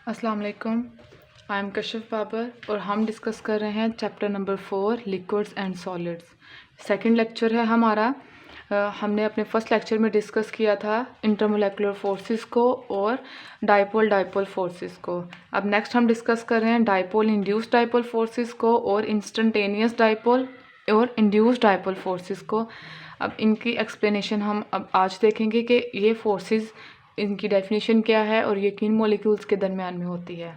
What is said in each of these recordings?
अस्सलाम वालेकुम। I am Kashif Babar और हम डिस्कस कर रहे हैं chapter number 4 liquids and solids. Second lecture है हमारा। हमने अपने फर्स्ट लेक्चर में डिस्कस किया था इंटरमोलेकुलर फोर्सेस को और डाइपोल डाइपोल फोर्सेस को। अब नेक्स्ट हम डिस्कस कर रहे हैं डाइपोल इंड्यूस्ड डाइपोल फोर्सेस को और इंस्टेंटेनियस डाइपोल और इंड्यूस्ड डाइपोल फोर्सेस को। अब इनकी एक्सप्लेनेशन हम अब आज देखेंगे कि ये फोर्सेस, इनकी डेफिनेशन क्या है और ये किन मॉलिक्यूल्स के दरमियान में होती है।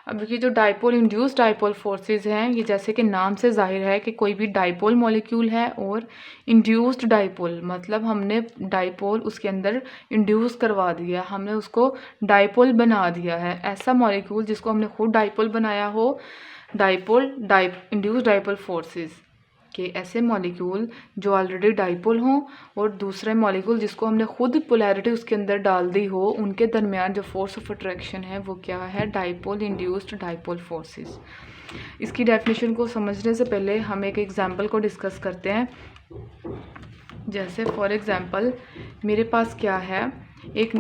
अब ये जो डाइपोल इंड्यूस्ड डाइपोल फोर्सेस हैं, ये जैसे कि नाम से जाहिर है कि कोई भी डाइपोल मॉलिक्यूल है और इंड्यूस्ड डाइपोल मतलब हमने डाइपोल उसके अंदर इंड्यूस करवा दिया, हमने उसको डाइपोल बना दिया है। ऐसा मॉलिक्यूल जिसको हमने खुद डाइपोल बनाया हो, डाइपोल इंड्यूस्ड डाइपोल फोर्सेस के ऐसे मॉलिक्यूल जो ऑलरेडी डाइपोल हों और दूसरे मॉलिक्यूल जिसको हमने खुद पोलैरिटी उसके अंदर डाल दी हो, उनके दरमियान जो फोर्स ऑफ अट्रैक्शन है वो क्या है? Dipole induced dipole forces. इसकी डेफिनेशन को समझने से पहले हम एक एग्जांपल को डिस्कस करते हैं। जैसे फॉर एग्जांपल मेरे पास क्या है, एक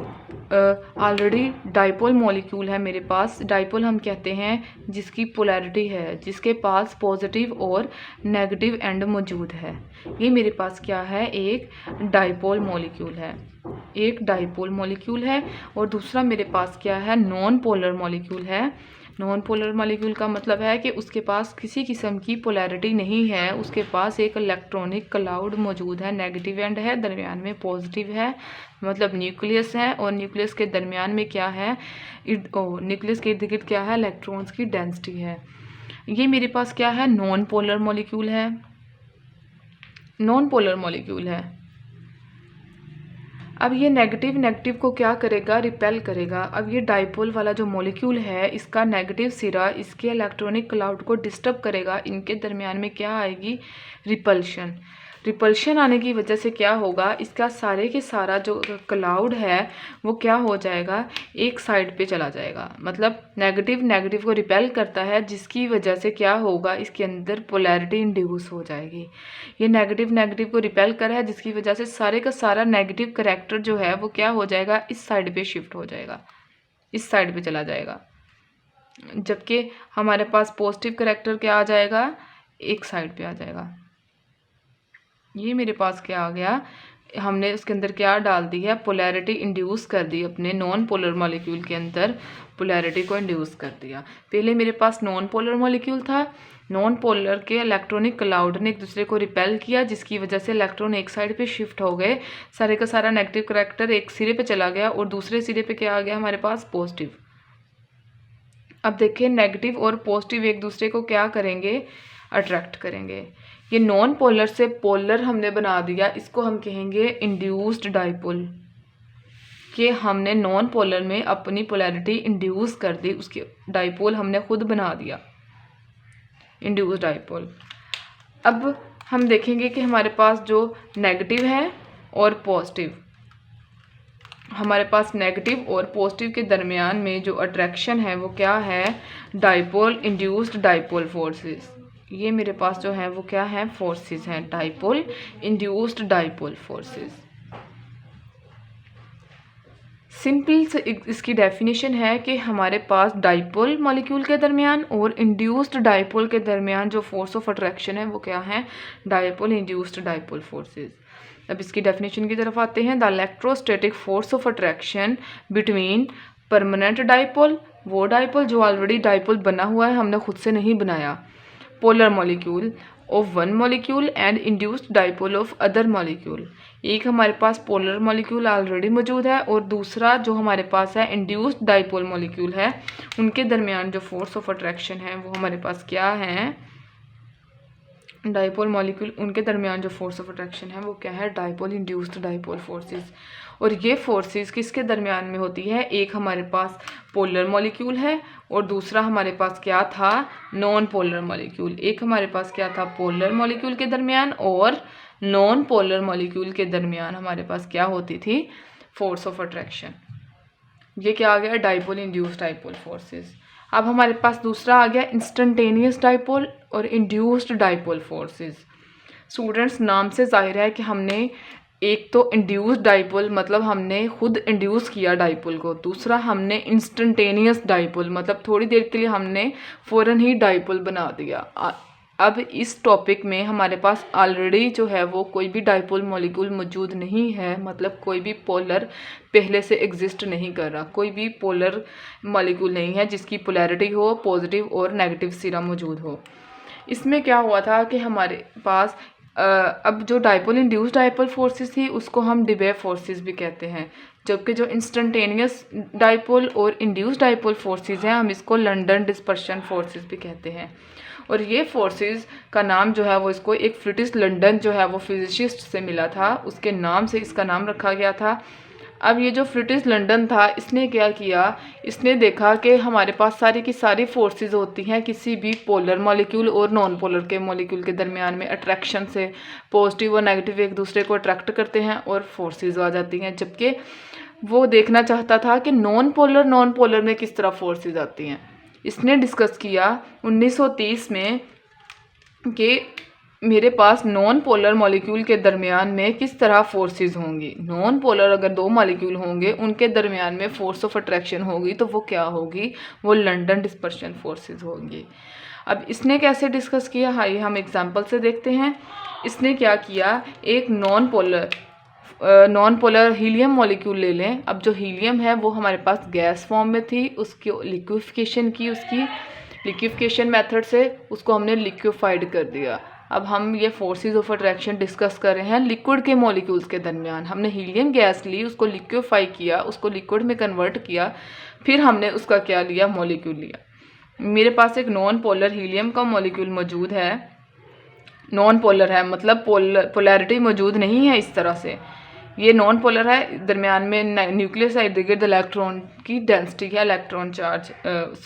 ऑलरेडी डाइपोल मॉलिक्यूल है मेरे पास। डाइपोल हम कहते हैं जिसकी पोलैरिटी है, जिसके पास पॉजिटिव और नेगेटिव एंड मौजूद है। ये मेरे पास क्या है? एक डाइपोल मॉलिक्यूल है, एक डाइपोल मॉलिक्यूल है। और दूसरा मेरे पास क्या है? नॉन पोलर मॉलिक्यूल है। नॉन पोलर मॉलिक्यूल का मतलब है कि उसके पास किसी किस्म की पोलैरिटी नहीं है, उसके पास एक इलेक्ट्रॉनिक क्लाउड मौजूद है, नेगेटिव एंड है, दरमियान में पॉजिटिव है, मतलब न्यूक्लियस है। और न्यूक्लियस के दरमियान में क्या है? न्यूक्लियस के इर्द गिर्द क्या है? इलेक्ट्रॉन्स की डेंसिटी है। ये मेरे पास क्या है? नॉन पोलर मॉलिक्यूल है, नॉन पोलर मॉलिक्यूल है। अब ये नेगेटिव को क्या करेगा? रिपेल करेगा। अब ये डाइपोल वाला जो मॉलिक्यूल है, इसका नेगेटिव सिरा इसके इलेक्ट्रॉनिक क्लाउड को डिस्टर्ब करेगा। इनके दरमियान में क्या आएगी? रिपल्शन। रिपल्शन आने की वजह से क्या होगा? इसका सारे के सारा जो क्लाउड है वो क्या हो जाएगा? एक साइड पे चला जाएगा। मतलब नेगेटिव को रिपेल करता है, जिसकी वजह से क्या होगा? इसके अंदर पोलैरिटी इंड्यूस हो जाएगी। ये नेगेटिव को रिपेल कर है, जिसकी वजह से सारे का सारा नेगेटिव करैक्टर जो है वो क्या हो जाएगा? इस साइड पे शिफ्ट हो जाएगा, इस साइड पे चला जाएगा। जबकि हमारे पास पॉजिटिव करैक्टर क्या आ जाएगा? एक साइड पे आ जाएगा। ये मेरे पास क्या आ गया? हमने उसके अंदर क्या डाल दी है? पोलैरिटी इंड्यूस कर दी, अपने नॉन पोलर मॉलिक्यूल के अंदर पोलैरिटी को इंड्यूस कर दिया। पहले मेरे पास नॉन पोलर मॉलिक्यूल था, नॉन पोलर के इलेक्ट्रॉनिक क्लाउड ने एक दूसरे को रिपेल किया, जिसकी वजह से इलेक्ट्रॉन एक साइड पे शिफ्ट हो गए, सारे का सारा नेगेटिव करैक्टर एक सिरे पे चला गया और दूसरे सिरे पे क्या आ गया हमारे पास? पॉजिटिव। अब देखिए नेगेटिव और पॉजिटिव एक दूसरे को क्या करेंगे? अट्रैक्ट करेंगे। ये नॉन पोलर से पोलर हमने बना दिया, इसको हम कहेंगे इंड्यूस्ड डाइपोल। कि हमने नॉन पोलर में अपनी पोलैरिटी इंड्यूस कर दी, उसकी डाइपोल हमने खुद बना दिया, इंड्यूस्ड डाइपोल। अब हम देखेंगे कि हमारे पास जो नेगेटिव है और पॉजिटिव, हमारे पास नेगेटिव और पॉजिटिव के दरमियान में जो अट्रैक्शन है वो क्या है? Dipole induced dipole forces. ये मेरे पास जो है वो क्या है? फोर्सेस हैं, dipole induced dipole forces. Simple से इसकी डेफिनेशन है कि हमारे पास डाइपोल मॉलिक्यूल के दरमियान और इंड्यूस्ड डाइपोल के दरमियान जो फोर्स ऑफ अट्रैक्शन है वो क्या है? Dipole induced dipole forces. अब इसकी डेफिनेशन की तरफ आते हैं। The electrostatic force of attraction between permanent dipole, वो डाइपोल जो ऑलरेडी डाइपोल बना हुआ है, हमने खुद से नहीं बनाया, polar molecule of one molecule and induced dipole of other molecule. एक हमारे पास पोलर मॉलिक्यूल ऑलरेडी मौजूद है और दूसरा जो हमारे पास है इंड्यूस्ड डाइपोल मॉलिक्यूल है, उनके दरमियान जो फोर्स ऑफ अट्रैक्शन है वो हमारे पास क्या है? डाइपोल मॉलिक्यूल, उनके दरमियान जो फोर्स ऑफ अट्रैक्शन है वो क्या है? Dipole induced dipole forces. और ये फोर्सेस किसके दरमियान में होती है? एक हमारे पास पोलर मॉलिक्यूल है और दूसरा हमारे पास क्या था? Non polar molecule. एक हमारे पास क्या था? पोलर मॉलिक्यूल के दरमियान और नॉन पोलर मॉलिक्यूल के दरमियान हमारे पास क्या होती थी? Force of attraction. ये क्या आ गया? Dipole induced dipole forces. अब हमारे पास दूसरा आ गया इंस्टेंटेनियस डाइपोल और इंड्यूस्ड डाइपोल फोर्सेस। स्टूडेंट्स, नाम से जाहिर है कि हमने एक तो इंड्यूस डाइपोल, मतलब हमने खुद इंड्यूस किया डाइपोल को। दूसरा हमने इंस्टेंटेनियस डाइपोल, मतलब थोड़ी देर के लिए हमने फ़ौरन ही डाइपोल बना दिया। अब इस टॉपिक में हमारे पास ऑलरेडी जो है वो कोई भी डाइपोल मॉलिक्यूल मौजूद नहीं है, मतलब कोई भी पोलर पहले से एग्जिस्ट नहीं कर रहा, कोई भी पोलर मॉलिक्यूल नहीं है जिसकी पोलैरिटी हो पॉजिटिव और नेगेटिव सिरा मौजूद हो। इसमें क्या हुआ था कि हमारे पास अब जो डाइपोल इंड्यूस्ड डाइपोल फोर्सेस थी उसको हम डिबे फोर्सेस भी कहते हैं, जबकि जो इंस्टेंटेनियस डाइपोल और इंड्यूस्ड डाइपोल फोर्सेस हैं हम इसको लंडन डिस्पर्शन फोर्सेस भी कहते हैं। और ये फोर्सेस का नाम जो है वो इसको एक फ्रिटिश लंडन जो है वो फिजिसिस्ट से मिला था, उसके नाम से इसका नाम रखा गया था। अब ये जो फ्रिटिश लंदन था इसने क्या किया, इसने देखा कि हमारे पास सारी की सारी फोर्सेस होती हैं किसी भी पोलर मॉलिक्यूल और नॉन पोलर के मॉलिक्यूल के दरमियान में अट्रैक्शन से, पॉजिटिव और नेगेटिव एक दूसरे को अट्रैक्ट करते हैं और फोर्सेस आ जाती हैं। जबकि वो देखना चाहता था कि नॉन पोलर में किस तरह फोर्सेस आती हैं। इसने डिस्कस किया 1930 में कि मेरे पास नॉन पोलर मॉलिक्यूल के दरमियान में किस तरह फोर्सेस होंगी। नॉन पोलर अगर दो मॉलिक्यूल होंगे उनके दरमियान में फोर्स ऑफ अट्रैक्शन होगी तो वो क्या होगी, वो लंदन डिस्पर्शन फोर्सेस होंगी। अब इसने कैसे डिस्कस किया, आइए हम एग्जांपल से देखते हैं। इसने क्या किया, एक नॉन पोलर हीलियम मॉलिक्यूल ले लें। अब जो हीलियम है वो हमारे पास गैस फॉर्म में थी, उसकी लिक्विफिकेशन की, उसकी लिक्विफिकेशन मेथड से उसको हमने लिक्विफाइड कर दिया। अब हम ये फोर्सेस ऑफ अट्रैक्शन डिस्कस कर रहे हैं लिक्विड के मॉलिक्यूल्स के दरमियान। हमने हीलियम गैस ली, उसको लिक्विफाई किया, उसको लिक्विड में कन्वर्ट किया, फिर हमने उसका क्या लिया, मॉलिक्यूल लिया। मेरे पास एक नॉन पोलर हीलियम का मॉलिक्यूल मौजूद है, नॉन पोलर है मतलब पोलैरिटी मौजूद नहीं है इस तरह से, ये नॉन पोलर है, दरमियान में न्यूक्लियस इर्द गिर्द इलेक्ट्रॉन की डेंसिटी है, इलेक्ट्रॉन चार्ज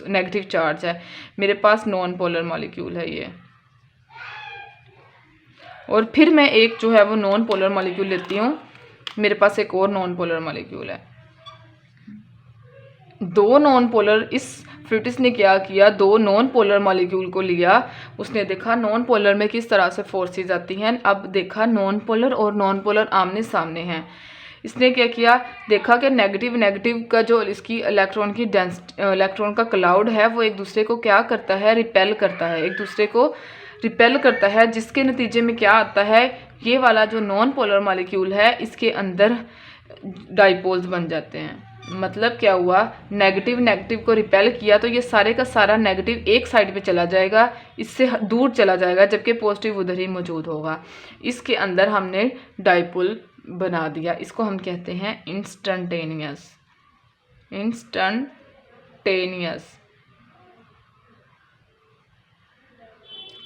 नेगेटिव चार्ज है। मेरे पास नॉन पोलर मॉलिक्यूल है ये। और फिर मैं एक जो है वो नॉन पोलर मॉलिक्यूल लेती हूँ, मेरे पास एक और नॉन पोलर मॉलिक्यूल है। दो नॉन पोलर, इस फ्रिटिश ने क्या किया, दो नॉन पोलर मॉलिक्यूल को लिया, उसने देखा नॉन पोलर में किस तरह से फोर्सेस आती हैं। अब देखा नॉन पोलर और नॉन पोलर आमने सामने हैं। इसने क्या किया, देखा कि नेगेटिव का जो इसकी इलेक्ट्रॉन की इलेक्ट्रॉन का क्लाउड है वो एक दूसरे को क्या करता है, रिपेल करता है, एक दूसरे को रिपेल करता है, जिसके नतीजे में क्या आता है, ये वाला जो नॉन पोलर मॉलिक्यूल है इसके अंदर डाइपोल्स बन जाते हैं। मतलब क्या हुआ, नेगेटिव को रिपेल किया तो ये सारे का सारा नेगेटिव एक साइड पे चला जाएगा, इससे दूर चला जाएगा, जबकि पॉजिटिव उधर ही मौजूद होगा। इसके अंदर हमने डाइपोल बना दिया, इसको हम कहते हैं इंस्टेंटेनियस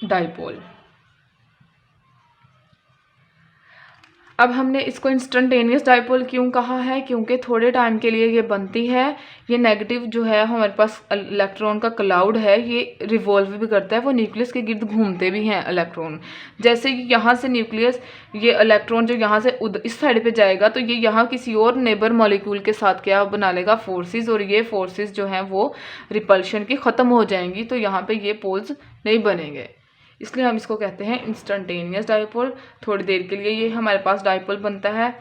डाइपोल। अब हमने इसको इंस्टेंटेनियस डाइपोल क्यों कहा है, क्योंकि थोड़े टाइम के लिए ये बनती है। ये नेगेटिव जो है हमारे पास इलेक्ट्रॉन का क्लाउड है, ये रिवॉल्व भी करता है, वो न्यूक्लियस के गिर्द घूमते भी हैं इलेक्ट्रॉन। जैसे कि यहाँ से न्यूक्लियस, ये इलेक्ट्रॉन जो यहाँ से इस साइड पे जाएगा तो ये यहाँ किसी और नेबर मॉलिक्यूल के साथ क्या बना लेगा, फोर्सेस, और ये फोर्सेस जो हैं वो रिपल्शन की ख़त्म हो जाएंगी, तो यहाँ पर ये पोल्स नहीं बनेंगे, इसलिए हम इसको कहते हैं इंस्टेंटेनियस डाइपोल। थोड़ी देर के लिए ये हमारे पास डाइपोल बनता है।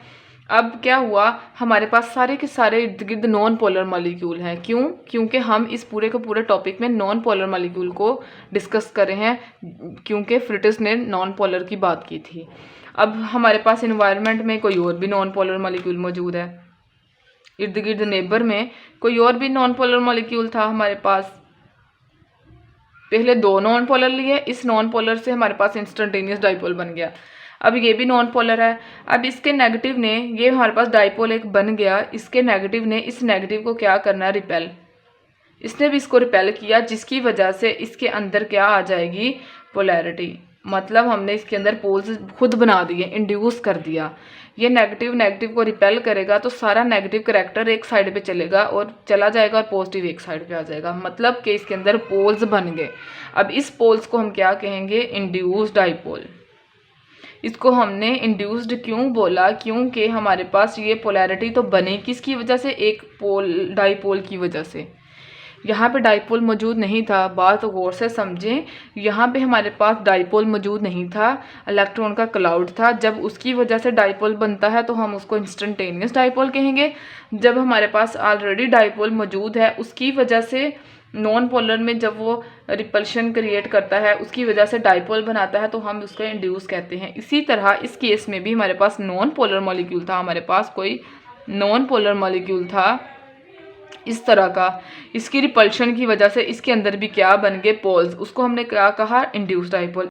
अब क्या हुआ, हमारे पास सारे के सारे इर्द गिर्द नॉन पोलर मॉलिक्यूल हैं। क्यों, क्योंकि हम इस पूरे के पूरे टॉपिक में नॉन पोलर मॉलिक्यूल को डिस्कस कर रहे हैं, क्योंकि फ्रिटिश ने नॉन पोलर की बात की थी। अब हमारे पास इन्वायरमेंट में कोई और भी नॉन पोलर मॉलिक्यूल मौजूद है, इर्द गिर्द नेबर में कोई और भी नॉन पोलर मॉलिक्यूल था हमारे पास। पहले दो नॉन पोलर लिए, इस नॉन पोलर से हमारे पास इंस्टेंटेनियस डाइपोल बन गया। अब ये भी नॉन पोलर है, अब इसके नेगेटिव ने, ये हमारे पास डाइपोल एक बन गया, इसके नेगेटिव ने इस नेगेटिव को क्या करना है, रिपेल। इसने भी इसको रिपेल किया, जिसकी वजह से इसके अंदर क्या आ जाएगी, पोलैरिटी। मतलब हमने इसके अंदर पोल्स खुद बना दिए, इंड्यूस कर दिया। ये नेगेटिव को रिपेल करेगा तो सारा नेगेटिव करैक्टर एक साइड पे चलेगा और चला जाएगा, और पॉजिटिव एक साइड पे आ जाएगा, मतलब कि इसके अंदर पोल्स बन गए। अब इस पोल्स को हम क्या कहेंगे, इंड्यूस्ड डाइपोल। इसको हमने इंड्यूस्ड क्यों बोला, क्योंकि हमारे पास ये पोलैरिटी तो बनी किसकी वजह से, एक पोल डाइपोल की वजह से। यहाँ पे डाइपोल मौजूद नहीं था। बात गौर से समझें, यहाँ पे हमारे पास डाइपोल मौजूद नहीं था, इलेक्ट्रॉन का क्लाउड था। जब उसकी वजह से डाइपोल बनता है तो हम उसको इंस्टेंटेनियस डाइपोल कहेंगे। जब हमारे पास ऑलरेडी डाइपोल मौजूद है, उसकी वजह से नॉन पोलर में जब वो रिपल्शन क्रिएट करता है, उसकी वजह से डाइपोल बनाता है, तो हम उसको इंड्यूस कहते हैं। इसी तरह इस केस में भी हमारे पास नॉन पोलर मॉलिक्यूल था, हमारे पास कोई नॉन पोलर मॉलिक्यूल था इस तरह का। इसकी रिपल्शन की वजह से इसके अंदर भी क्या बन गए, पोल्स। उसको हमने क्या कहा, इंड्यूस डाइपोल।